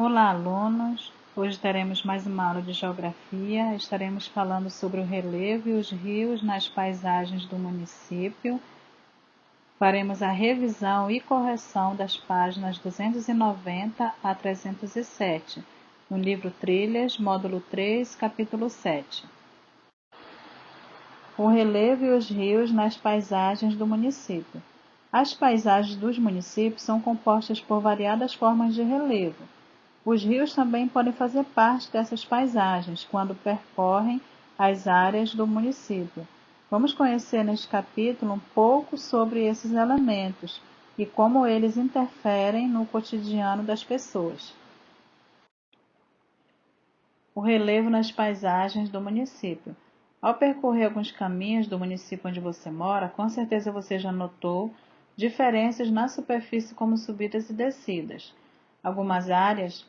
Olá, alunos! Hoje teremos mais uma aula de geografia. Estaremos falando sobre o relevo e os rios nas paisagens do município. Faremos a revisão e correção das páginas 290 a 307, no livro Trilhas, módulo 3, capítulo 7. O relevo e os rios nas paisagens do município. As paisagens dos municípios são compostas por variadas formas de relevo. Os rios também podem fazer parte dessas paisagens quando percorrem as áreas do município. Vamos conhecer neste capítulo um pouco sobre esses elementos e como eles interferem no cotidiano das pessoas. O relevo nas paisagens do município. Ao percorrer alguns caminhos do município onde você mora, com certeza você já notou diferenças na superfície como subidas e descidas. Algumas áreas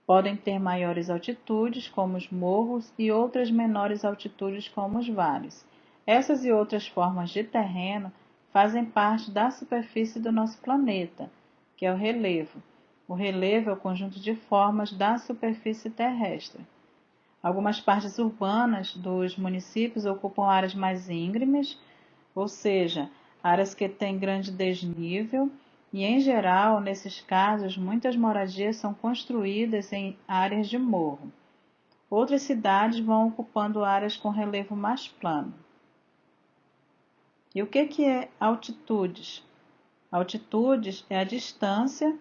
podem ter maiores altitudes, como os morros, e outras menores altitudes, como os vales. Essas e outras formas de terreno fazem parte da superfície do nosso planeta, que é o relevo. O relevo é o conjunto de formas da superfície terrestre. Algumas partes urbanas dos municípios ocupam áreas mais íngremes, ou seja, áreas que têm grande desnível, e, em geral, nesses casos, muitas moradias são construídas em áreas de morro. Outras cidades vão ocupando áreas com relevo mais plano. E o que é altitudes? Altitudes é a distância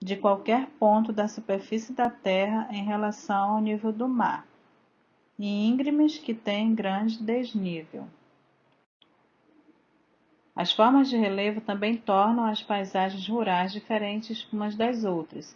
de qualquer ponto da superfície da Terra em relação ao nível do mar, e íngremes que têm grande desnível. As formas de relevo também tornam as paisagens rurais diferentes umas das outras.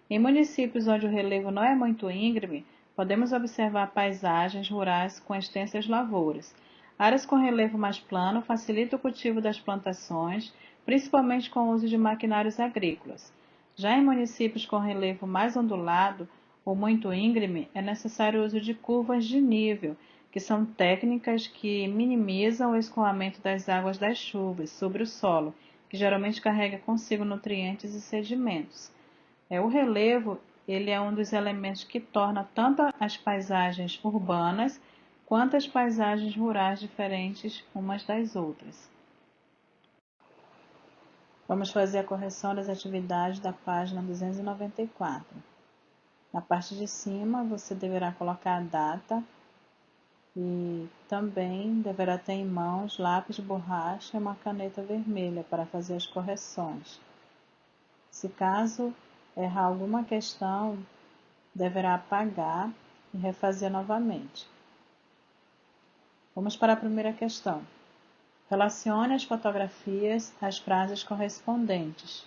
Em municípios onde o relevo não é muito íngreme, podemos observar paisagens rurais com extensas lavouras. Áreas com relevo mais plano facilitam o cultivo das plantações, principalmente com o uso de maquinários agrícolas. Já em municípios com relevo mais ondulado ou muito íngreme, é necessário o uso de curvas de nível, que são técnicas que minimizam o escoamento das águas das chuvas sobre o solo, que geralmente carrega consigo nutrientes e sedimentos. O relevo, ele é um dos elementos que torna tanto as paisagens urbanas quanto as paisagens rurais diferentes umas das outras. Vamos fazer a correção das atividades da página 294. Na parte de cima, você deverá colocar a data e também deverá ter em mãos lápis de borracha e uma caneta vermelha para fazer as correções. Se caso errar alguma questão, deverá apagar e refazer novamente. Vamos para a primeira questão. Relacione as fotografias às frases correspondentes.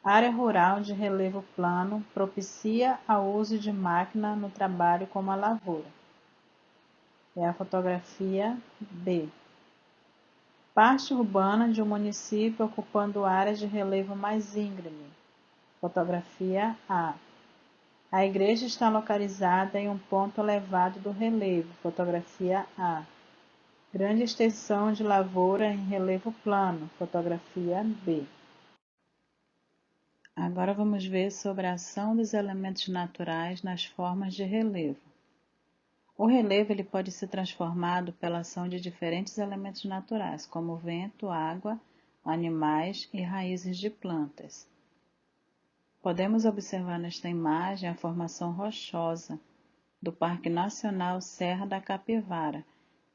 Área rural de relevo plano propicia ao uso de máquina no trabalho como a lavoura. É a fotografia B. Parte urbana de um município ocupando áreas de relevo mais íngreme. Fotografia A. A igreja está localizada em um ponto elevado do relevo. Fotografia A. Grande extensão de lavoura em relevo plano. Fotografia B. Agora vamos ver sobre a ação dos elementos naturais nas formas de relevo. O relevo ele pode ser transformado pela ação de diferentes elementos naturais, como vento, água, animais e raízes de plantas. Podemos observar nesta imagem a formação rochosa do Parque Nacional Serra da Capivara,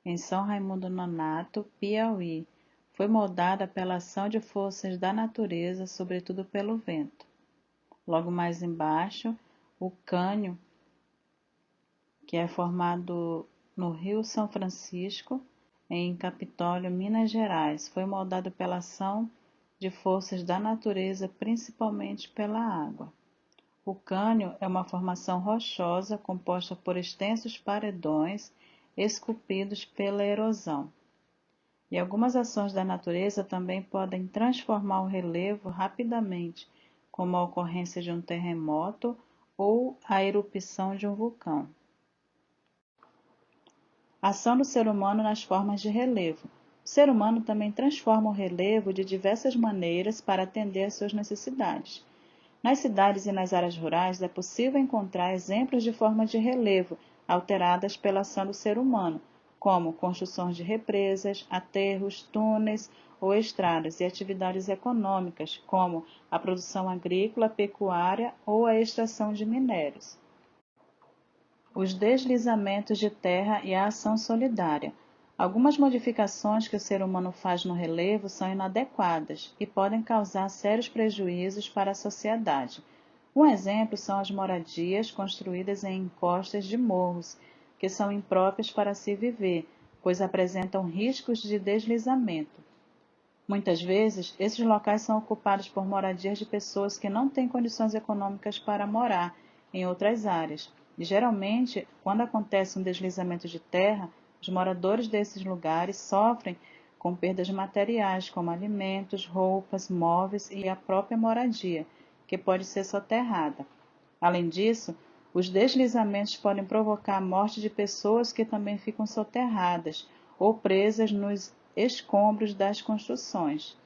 em São Raimundo Nonato, Piauí. Foi moldada pela ação de forças da natureza, sobretudo pelo vento. Logo mais embaixo, o cânion, que é formado no Rio São Francisco, em Capitólio, Minas Gerais. Foi moldado pela ação de forças da natureza, principalmente pela água. O cânion é uma formação rochosa composta por extensos paredões esculpidos pela erosão. E algumas ações da natureza também podem transformar o relevo rapidamente, como a ocorrência de um terremoto ou a erupção de um vulcão. Ação do ser humano nas formas de relevo. O ser humano também transforma o relevo de diversas maneiras para atender às suas necessidades. Nas cidades e nas áreas rurais é possível encontrar exemplos de formas de relevo alteradas pela ação do ser humano, como construções de represas, aterros, túneis ou estradas, e atividades econômicas, como a produção agrícola, pecuária ou a extração de minérios. Os deslizamentos de terra e a ação solidária. Algumas modificações que o ser humano faz no relevo são inadequadas e podem causar sérios prejuízos para a sociedade. Um exemplo são as moradias construídas em encostas de morros, que são impróprias para se viver, pois apresentam riscos de deslizamento. Muitas vezes, esses locais são ocupados por moradias de pessoas que não têm condições econômicas para morar em outras áreas. E, geralmente, quando acontece um deslizamento de terra, os moradores desses lugares sofrem com perdas materiais, como alimentos, roupas, móveis e a própria moradia, que pode ser soterrada. Além disso, os deslizamentos podem provocar a morte de pessoas que também ficam soterradas ou presas nos escombros das construções.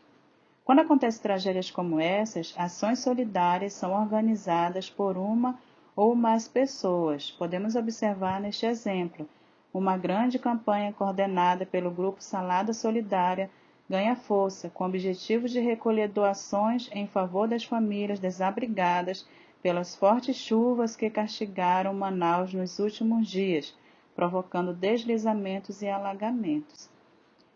Quando acontecem tragédias como essas, ações solidárias são organizadas por uma ou mais pessoas. Podemos observar neste exemplo uma grande campanha coordenada pelo grupo Salada Solidária ganha força com o objetivo de recolher doações em favor das famílias desabrigadas pelas fortes chuvas que castigaram Manaus nos últimos dias, provocando deslizamentos e alagamentos.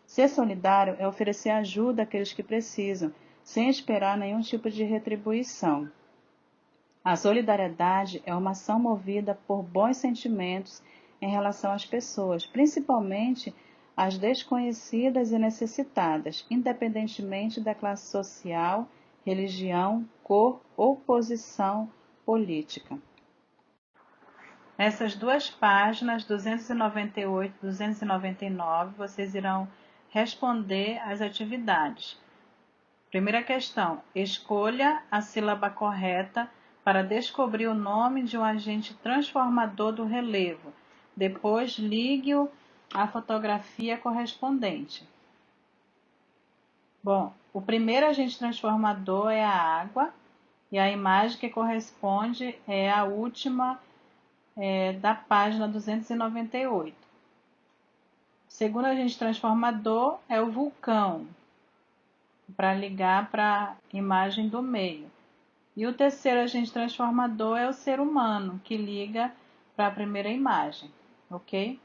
Ser solidário é oferecer ajuda àqueles que precisam, sem esperar nenhum tipo de retribuição. A solidariedade é uma ação movida por bons sentimentos em relação às pessoas, principalmente as desconhecidas e necessitadas, independentemente da classe social, religião, cor ou posição política. Nessas duas páginas, 298 e 299, vocês irão responder às atividades. Primeira questão: escolha a sílaba correta para descobrir o nome de um agente transformador do relevo. Depois, ligue-o à fotografia correspondente. Bom, o primeiro agente transformador é a água e a imagem que corresponde é a última da página 298. O segundo agente transformador é o vulcão, para ligar para a imagem do meio. E o terceiro agente transformador é o ser humano, que liga para a primeira imagem, ok?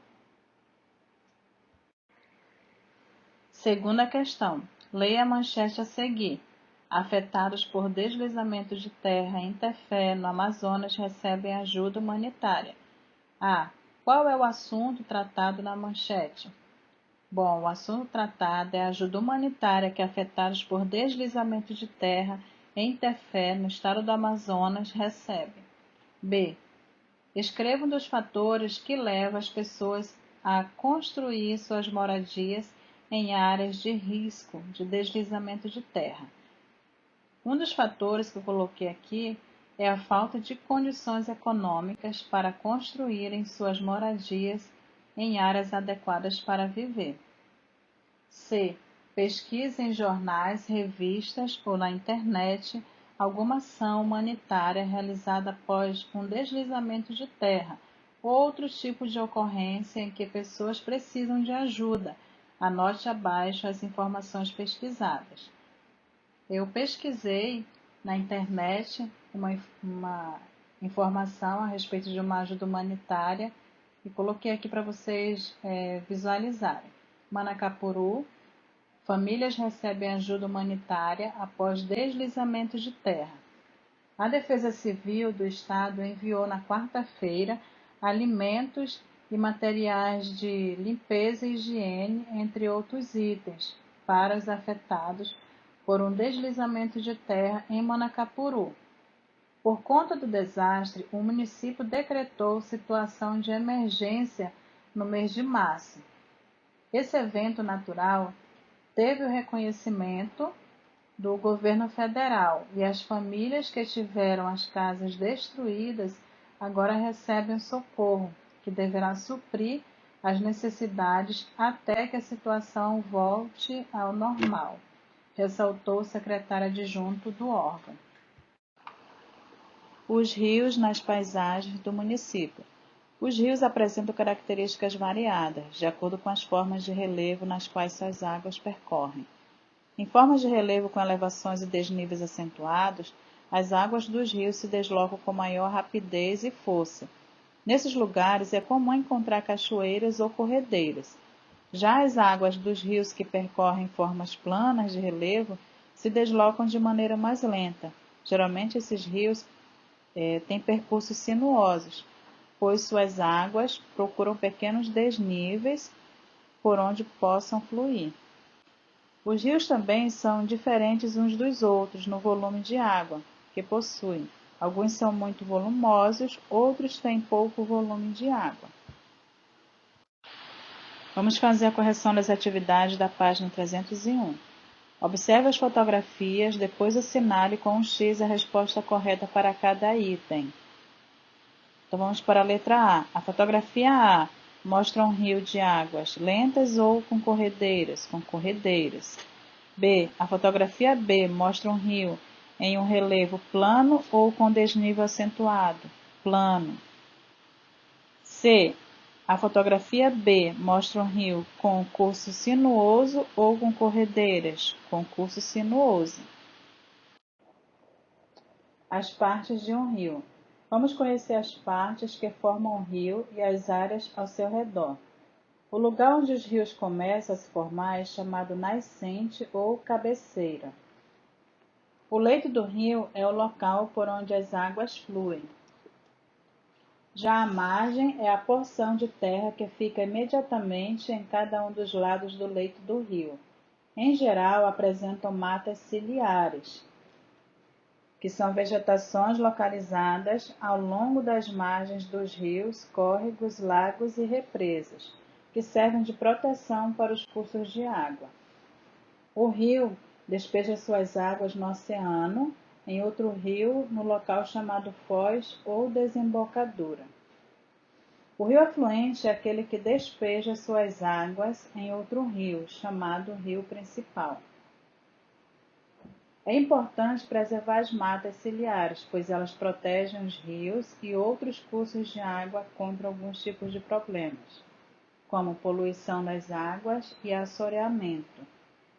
Segunda questão. Leia a manchete a seguir. Afetados por deslizamento de terra em Tefé, no Amazonas, recebem ajuda humanitária. A. Qual é o assunto tratado na manchete? Bom, o assunto tratado é a ajuda humanitária que afetados por deslizamento de terra em Tefé, no estado do Amazonas, recebem. B. Escreva um dos fatores que levam as pessoas a construir suas moradias em áreas de risco de deslizamento de terra. Um dos fatores que eu coloquei aqui é a falta de condições econômicas para construírem suas moradias em áreas adequadas para viver. C. Pesquise em jornais, revistas ou na internet alguma ação humanitária realizada após um deslizamento de terra ou outro tipo de ocorrência em que pessoas precisam de ajuda. Anote abaixo as informações pesquisadas. Eu pesquisei na internet uma informação a respeito de uma ajuda humanitária e coloquei aqui para vocês visualizarem. Manacapuru, famílias recebem ajuda humanitária após deslizamento de terra. A Defesa Civil do Estado enviou na quarta-feira alimentos e materiais de limpeza e higiene, entre outros itens, para os afetados por um deslizamento de terra em Manacapuru. Por conta do desastre, o município decretou situação de emergência no mês de março. Esse evento natural teve o reconhecimento do governo federal e as famílias que tiveram as casas destruídas agora recebem socorro, que deverá suprir as necessidades até que a situação volte ao normal, ressaltou o secretário adjunto do órgão. Os rios nas paisagens do município. Os rios apresentam características variadas, de acordo com as formas de relevo nas quais suas águas percorrem. Em formas de relevo com elevações e desníveis acentuados, as águas dos rios se deslocam com maior rapidez e força. Nesses lugares é comum encontrar cachoeiras ou corredeiras. Já as águas dos rios que percorrem formas planas de relevo se deslocam de maneira mais lenta. Geralmente esses rios têm percursos sinuosos, pois suas águas procuram pequenos desníveis por onde possam fluir. Os rios também são diferentes uns dos outros no volume de água que possuem. Alguns são muito volumosos, outros têm pouco volume de água. Vamos fazer a correção das atividades da página 301. Observe as fotografias, depois assinale com um X a resposta correta para cada item. Então vamos para a letra A. A fotografia A mostra um rio de águas lentas ou com corredeiras? Com corredeiras. B. A fotografia B mostra um rio em um relevo plano ou com desnível acentuado? Plano. C. A fotografia B mostra um rio com curso sinuoso ou com corredeiras? Com curso sinuoso. As partes de um rio. Vamos conhecer as partes que formam o rio e as áreas ao seu redor. O lugar onde os rios começam a se formar é chamado nascente ou cabeceira. O leito do rio é o local por onde as águas fluem. Já a margem é a porção de terra que fica imediatamente em cada um dos lados do leito do rio. Em geral, apresentam matas ciliares, que são vegetações localizadas ao longo das margens dos rios, córregos, lagos e represas, que servem de proteção para os cursos de água. O rio despeja suas águas no oceano, em outro rio, no local chamado foz ou desembocadura. O rio afluente é aquele que despeja suas águas em outro rio, chamado rio principal. É importante preservar as matas ciliares, pois elas protegem os rios e outros cursos de água contra alguns tipos de problemas, como poluição das águas e assoreamento,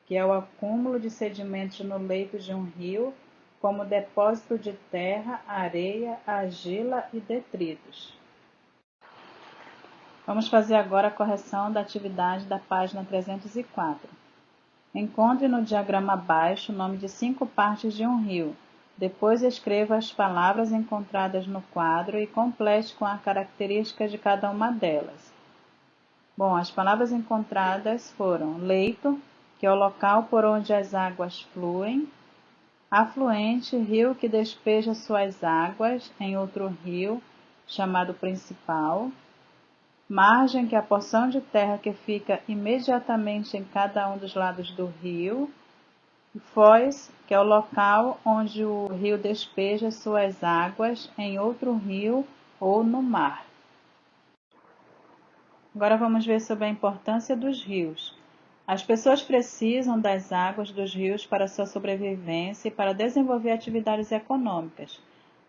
que é o acúmulo de sedimentos no leito de um rio, como depósito de terra, areia, argila e detritos. Vamos fazer agora a correção da atividade da página 304. Encontre no diagrama abaixo o nome de 5 partes de um rio. Depois escreva as palavras encontradas no quadro e complete com a característica de cada uma delas. Bom, as palavras encontradas foram leito, que é o local por onde as águas fluem; afluente, rio que despeja suas águas em outro rio, chamado principal; margem, que é a porção de terra que fica imediatamente em cada um dos lados do rio; e foz, que é o local onde o rio despeja suas águas em outro rio ou no mar. Agora vamos ver sobre a importância dos rios. As pessoas precisam das águas dos rios para sua sobrevivência e para desenvolver atividades econômicas.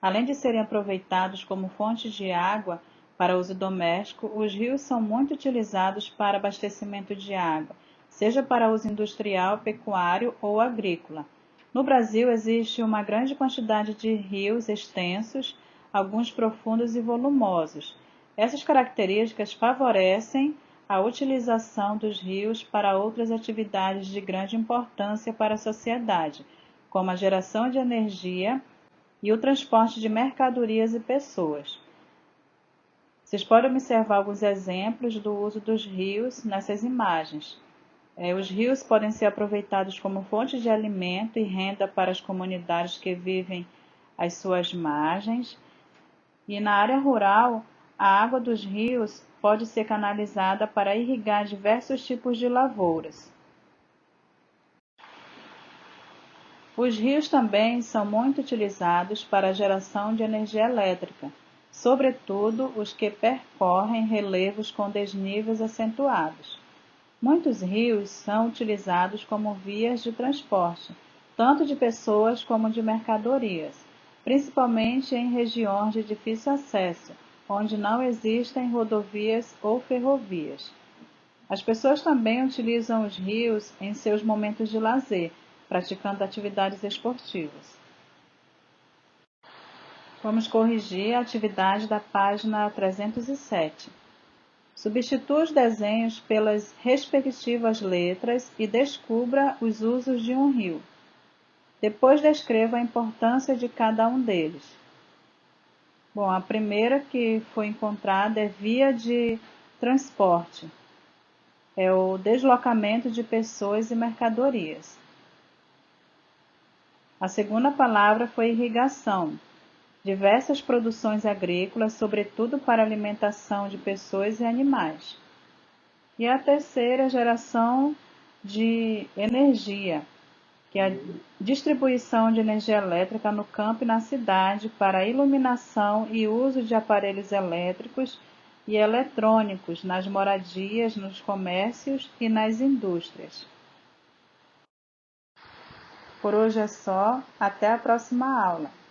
Além de serem aproveitados como fontes de água para uso doméstico, os rios são muito utilizados para abastecimento de água, seja para uso industrial, pecuário ou agrícola. No Brasil existe uma grande quantidade de rios extensos, alguns profundos e volumosos. Essas características favorecem a utilização dos rios para outras atividades de grande importância para a sociedade, como a geração de energia e o transporte de mercadorias e pessoas. Vocês podem observar alguns exemplos do uso dos rios nessas imagens. Os rios podem ser aproveitados como fonte de alimento e renda para as comunidades que vivem às suas margens. E na área rural, a água dos rios pode ser canalizada para irrigar diversos tipos de lavouras. Os rios também são muito utilizados para a geração de energia elétrica, sobretudo os que percorrem relevos com desníveis acentuados. Muitos rios são utilizados como vias de transporte, tanto de pessoas como de mercadorias. principalmente em regiões de difícil acesso, onde não existem rodovias ou ferrovias. As pessoas também utilizam os rios em seus momentos de lazer, praticando atividades esportivas. Vamos corrigir a atividade da página 307. Substitua os desenhos pelas respectivas letras e descubra os usos de um rio. Depois descreva a importância de cada um deles. Bom, a primeira que foi encontrada é via de transporte. É o deslocamento de pessoas e mercadorias. A segunda palavra foi irrigação. Diversas produções agrícolas, sobretudo para alimentação de pessoas e animais. E a terceira, geração de energia, que é a distribuição de energia elétrica no campo e na cidade para iluminação e uso de aparelhos elétricos e eletrônicos nas moradias, nos comércios e nas indústrias. Por hoje é só, até a próxima aula.